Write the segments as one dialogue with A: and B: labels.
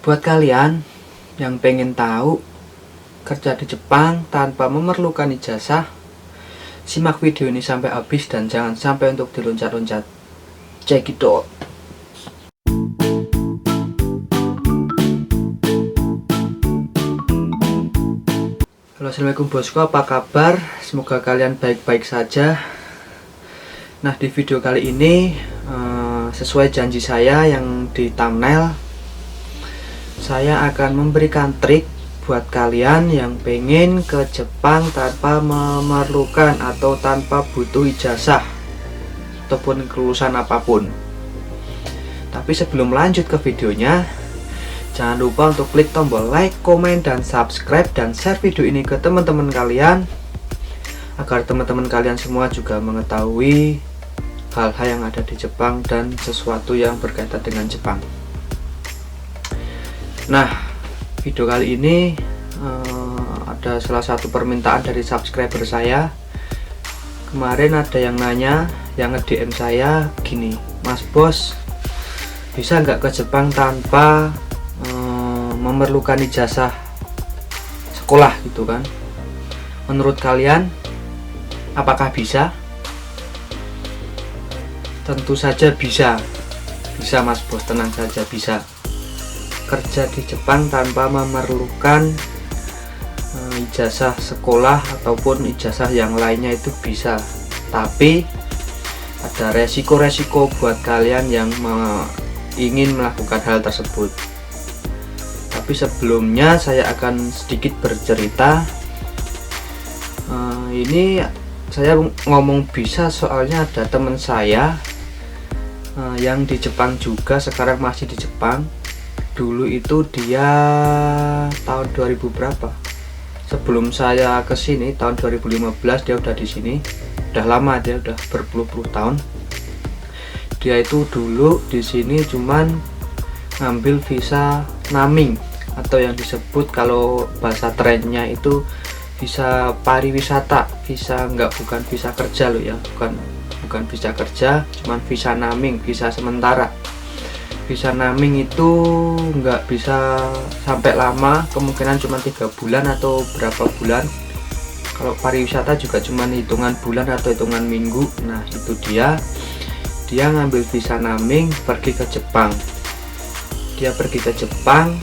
A: Buat kalian yang pengen tahu kerja di Jepang tanpa memerlukan ijazah, simak video ini sampai habis dan jangan sampai untuk diloncat-loncat. Check it out. Halo, assalamualaikum bosku, apa kabar? Semoga kalian baik-baik saja. Nah, di video kali ini sesuai janji saya yang di thumbnail, saya akan memberikan trik buat kalian yang pengen ke Jepang tanpa memerlukan atau tanpa butuh ijazah ataupun kelulusan apapun. Tapi sebelum lanjut ke videonya, jangan lupa untuk klik tombol like, komen, dan subscribe, dan share video ini ke teman-teman kalian agar teman-teman kalian semua juga mengetahui hal-hal yang ada di Jepang dan sesuatu yang berkaitan dengan Jepang. Nah, video kali ini ada salah satu permintaan dari subscriber saya. Kemarin ada yang nanya, yang nge-DM saya gini, Mas Bos, bisa nggak ke Jepang tanpa memerlukan ijazah sekolah gitu kan? Menurut kalian, apakah bisa? Tentu saja bisa. Bisa Mas Bos, tenang saja bisa. Kerja di Jepang tanpa memerlukan ijazah sekolah ataupun ijazah yang lainnya itu bisa. Tapi ada resiko-resiko buat kalian yang ingin melakukan hal tersebut. Tapi sebelumnya saya akan sedikit bercerita. Ini saya ngomong bisa soalnya ada teman saya yang di Jepang juga, sekarang masih di Jepang. Dulu itu dia tahun 2000 berapa? Sebelum saya ke sini tahun 2015 dia udah di sini. Udah lama, dia udah berpuluh-puluh tahun. Dia itu dulu di sini cuman ngambil visa naming atau yang disebut kalau bahasa trennya itu visa pariwisata. Visa bukan visa kerja loh ya, bukan visa kerja, cuman visa naming, visa sementara. Visa naming itu nggak bisa sampai lama, kemungkinan cuma 3 bulan atau berapa bulan. Kalau pariwisata juga cuma hitungan bulan atau hitungan minggu. Nah, itu dia ngambil visa naming, pergi ke Jepang. Dia pergi ke Jepang.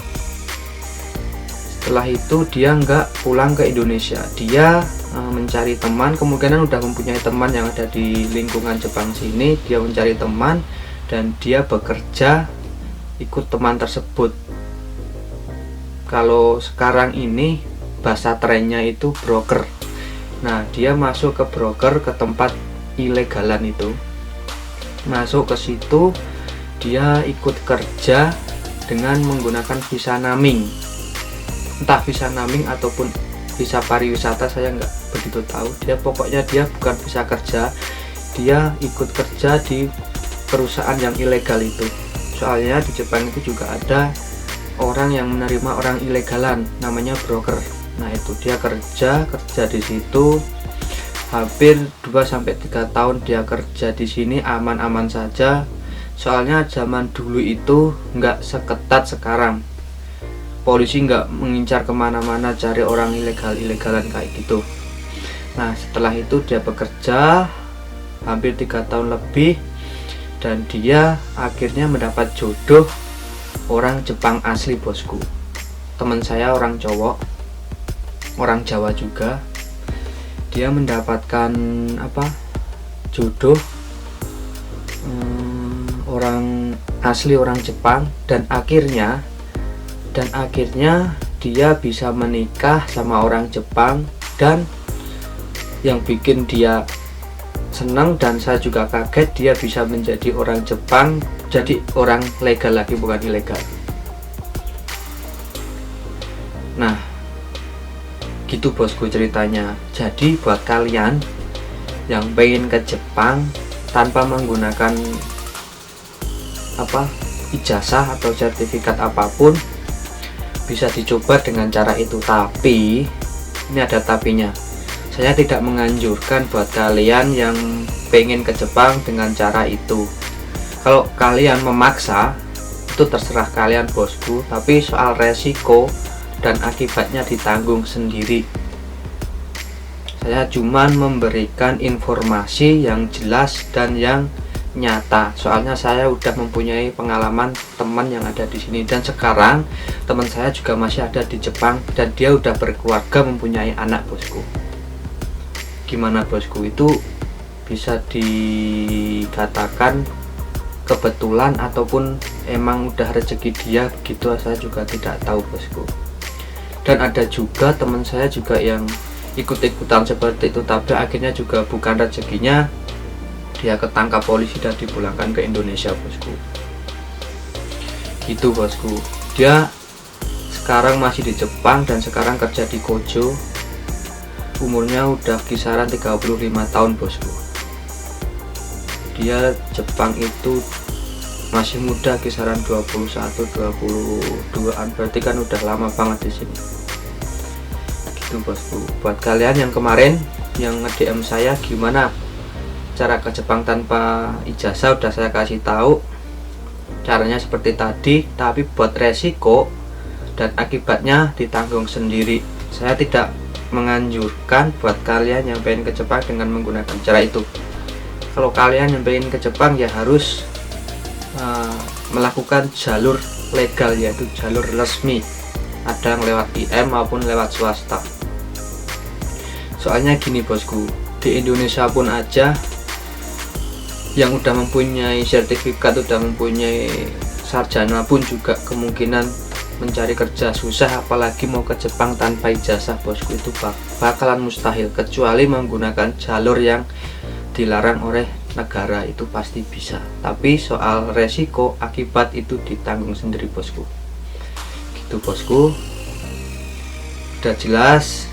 A: Setelah itu dia nggak pulang ke Indonesia. Dia mencari teman, kemungkinan udah mempunyai teman yang ada di lingkungan Jepang sini. Dia mencari teman dan dia bekerja ikut teman tersebut. Kalau sekarang ini bahasa trennya itu broker. Nah, dia masuk ke broker, ke tempat ilegalan itu. Masuk ke situ, dia ikut kerja dengan menggunakan visa naming. Entah visa naming ataupun visa pariwisata, saya nggak begitu tahu. Pokoknya dia bukan visa kerja, dia ikut kerja di perusahaan yang ilegal itu. Soalnya di Jepang itu juga ada orang yang menerima orang ilegalan, namanya broker. Nah, itu dia kerja di situ hampir 2-3 tahun. Dia kerja di sini aman-aman saja. Soalnya zaman dulu itu nggak seketat sekarang. Polisi nggak mengincar kemana-mana cari orang ilegalan kayak gitu. Nah, setelah itu dia bekerja hampir 3 tahun lebih. Dan dia akhirnya mendapat jodoh orang Jepang asli, bosku. Teman saya orang cowok, orang Jawa juga. Dia mendapatkan jodoh orang asli, orang Jepang. Dan akhirnya dia bisa menikah sama orang Jepang. Dan yang bikin dia senang dan saya juga kaget, dia bisa menjadi orang Jepang, jadi orang legal lagi, bukan ilegal. Nah, gitu bosku ceritanya. Jadi buat kalian yang pengen ke Jepang tanpa menggunakan ijazah atau sertifikat apapun, bisa dicoba dengan cara itu. Tapi ini ada tapinya. Saya tidak menganjurkan buat kalian yang pengen ke Jepang dengan cara itu. Kalau kalian memaksa itu terserah kalian bosku, tapi soal resiko dan akibatnya ditanggung sendiri. Saya cuman memberikan informasi yang jelas dan yang nyata, soalnya saya udah mempunyai pengalaman teman yang ada di sini, dan sekarang teman saya juga masih ada di Jepang dan dia udah berkeluarga, mempunyai anak bosku. Gimana bosku, itu bisa dikatakan kebetulan ataupun emang udah rezeki dia gitu, saya juga tidak tahu bosku. Dan ada juga teman saya juga yang ikut-ikutan seperti itu, tapi akhirnya juga bukan rezekinya, dia ketangkap polisi dan dipulangkan ke Indonesia bosku. Gitu bosku, dia sekarang masih di Jepang dan sekarang kerja di Kojo. Umurnya udah kisaran 35 tahun bosku. Dia Jepang itu masih muda, kisaran 21-22an, berarti kan udah lama banget di sini. Gitu bosku. Buat kalian yang kemarin yang nge-DM saya gimana cara ke Jepang tanpa ijazah, udah saya kasih tahu caranya seperti tadi, tapi buat resiko dan akibatnya ditanggung sendiri. Saya tidak menganjurkan buat kalian yang pengen ke Jepang dengan menggunakan cara itu. Kalau kalian yang pengen ke Jepang ya harus melakukan jalur legal, yaitu jalur resmi, ada yang lewat IM maupun lewat swasta. Soalnya gini bosku, di Indonesia pun aja yang udah mempunyai sertifikat, udah mempunyai sarjana pun juga kemungkinan mencari kerja susah, apalagi mau ke Jepang tanpa ijazah bosku, itu bakalan mustahil, kecuali menggunakan jalur yang dilarang oleh negara, itu pasti bisa. Tapi soal resiko akibat itu ditanggung sendiri bosku. Gitu bosku, udah jelas.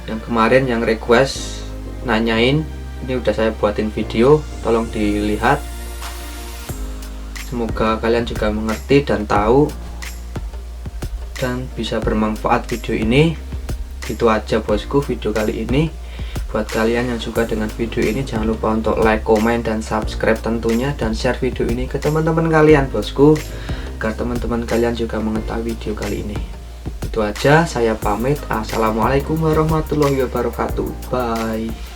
A: Yang kemarin yang request nanyain, ini udah saya buatin video, tolong dilihat. Semoga kalian juga mengerti dan tahu dan bisa bermanfaat video ini. Gitu aja bosku video kali ini. Buat kalian yang suka dengan video ini, jangan lupa untuk like, komen, dan subscribe tentunya, dan share video ini ke teman-teman kalian bosku, agar teman-teman kalian juga mengetahui video kali ini. Itu aja, saya pamit. Assalamualaikum warahmatullahi wabarakatuh. Bye.